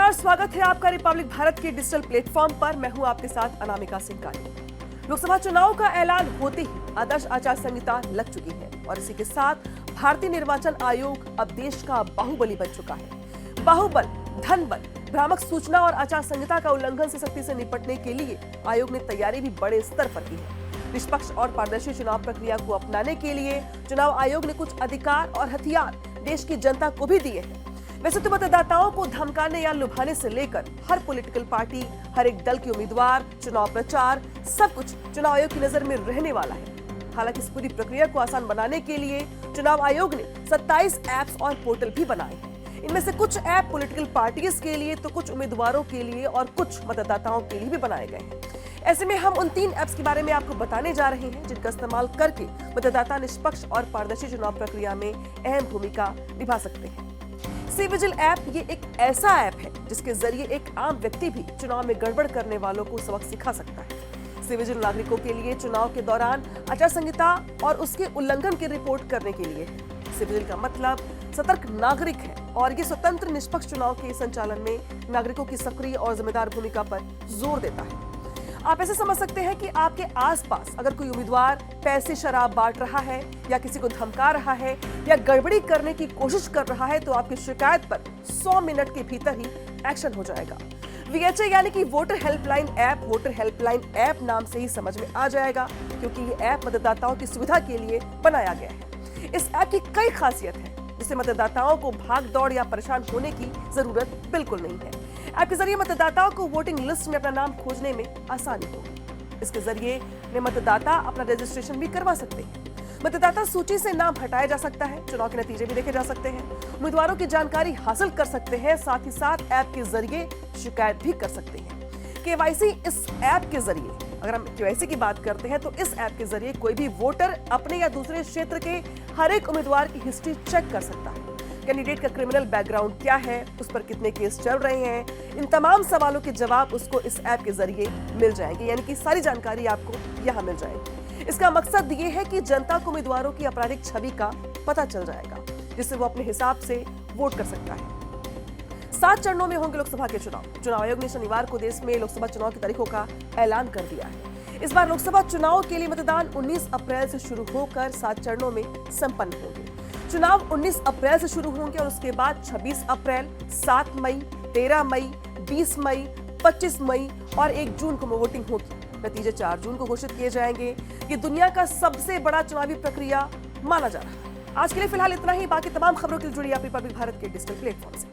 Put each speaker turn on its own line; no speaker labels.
नमस्कार, स्वागत है आपका रिपब्लिक भारत के डिजिटल प्लेटफॉर्म पर। मैं हूं आपके साथ अनामिका सिंह काली। लोकसभा चुनाव का ऐलान होते ही आदर्श आचार संहिता लग चुकी है और इसी के साथ भारतीय निर्वाचन आयोग अब देश का बाहुबली बन चुका है। बाहुबल, धनबल, भ्रामक सूचना और आचार संहिता का उल्लंघन से सख्ती से निपटने के लिए आयोग ने तैयारी भी बड़े स्तर पर की है। निष्पक्ष और पारदर्शी चुनाव प्रक्रिया को अपनाने के लिए चुनाव आयोग ने कुछ अधिकार और हथियार देश की जनता को भी दिए हैं। वैसे तो मतदाताओं को धमकाने या लुभाने से लेकर हर पॉलिटिकल पार्टी, हर एक दल के उम्मीदवार, चुनाव प्रचार, सब कुछ चुनाव आयोग की नजर में रहने वाला है। हालांकि इस पूरी प्रक्रिया को आसान बनाने के लिए चुनाव आयोग ने 27 ऐप्स और पोर्टल भी बनाए हैं। इनमें से कुछ ऐप पॉलिटिकल पार्टीज के लिए तो कुछ उम्मीदवारों के लिए और कुछ मतदाताओं के लिए भी बनाए गए हैं। ऐसे में हम उन 3 ऐप्स के बारे में आपको बताने जा रहे हैं जिनका इस्तेमाल करके मतदाता निष्पक्ष और पारदर्शी चुनाव प्रक्रिया में अहम भूमिका निभा सकते हैं। सी विजिल ऐप ये एक ऐसा ऐप है जिसके जरिए एक आम व्यक्ति भी चुनाव में गड़बड़ करने वालों को सबक सिखा सकता है। सी विजिल नागरिकों के लिए चुनाव के दौरान आचार संहिता और उसके उल्लंघन की रिपोर्ट करने के लिए है। सी विजिल का मतलब सतर्क नागरिक है और ये स्वतंत्र निष्पक्ष चुनाव के संचालन में नागरिकों की सक्रिय और जिम्मेदार भूमिका पर जोर देता है। आप ऐसे समझ सकते हैं कि आपके आसपास अगर कोई उम्मीदवार पैसे शराब बांट रहा है या किसी को धमका रहा है या गड़बड़ी करने की कोशिश कर रहा है तो आपकी शिकायत पर 100 मिनट के भीतर ही एक्शन हो जाएगा। VHA यानी कि वोटर हेल्पलाइन ऐप नाम से ही समझ में आ जाएगा क्योंकि ये ऐप मतदाताओं की सुविधा के लिए बनाया गया है। इस ऐप की कई खासियत है जिससे मतदाताओं को भाग दौड़ या परेशान होने की जरूरत बिल्कुल नहीं है। ऐप के जरिए मतदाताओं को वोटिंग लिस्ट में अपना नाम खोजने में आसानी होगी। इसके जरिए मतदाता अपना रजिस्ट्रेशन भी करवा सकते हैं। मतदाता सूची से नाम हटाया जा सकता है, चुनाव के नतीजे भी देखे जा सकते हैं, उम्मीदवारों की जानकारी हासिल कर सकते हैं, साथ ही साथ ऐप के जरिए शिकायत भी कर सकते हैं। KYC इस ऐप के जरिए, अगर हम KYC की बात करते हैं तो इस ऐप के जरिए कोई भी वोटर अपने या दूसरे क्षेत्र के हर एक उम्मीदवार की हिस्ट्री चेक कर सकता है। कैंडिडेट का क्रिमिनल बैकग्राउंड क्या है, उस पर कितने केस चल रहे हैं, इन तमाम सवालों के जवाब उसको इस ऐप के जरिए मिल जाएंगे, यानी कि सारी जानकारी आपको यहाँ मिल जाएगी। इसका मकसद ये है कि जनता को उम्मीदवारों की आपराधिक छवि का पता चल जाएगा जिससे वो अपने हिसाब से वोट कर सकता है। 7 चरणों में होंगे लोकसभा के चुनाव। चुनाव आयोग ने शनिवार को देश में लोकसभा चुनाव की तारीखों का ऐलान कर दिया है। इस बार लोकसभा चुनाव के लिए मतदान 19 अप्रैल से शुरू होकर 7 चरणों में संपन्न होंगे। चुनाव 19 अप्रैल से शुरू होंगे और उसके बाद 26 अप्रैल, 7 मई, 13 मई, 20 मई, 25 मई और 1 जून को वोटिंग होगी। नतीजे 4 जून को घोषित किए जाएंगे। ये दुनिया का सबसे बड़ा चुनावी प्रक्रिया माना जा रहा है। आज के लिए फिलहाल इतना ही। बाकी तमाम खबरों के लिए जुड़िए आप रिपब्लिक भारत के डिजिटल प्लेटफॉर्म से।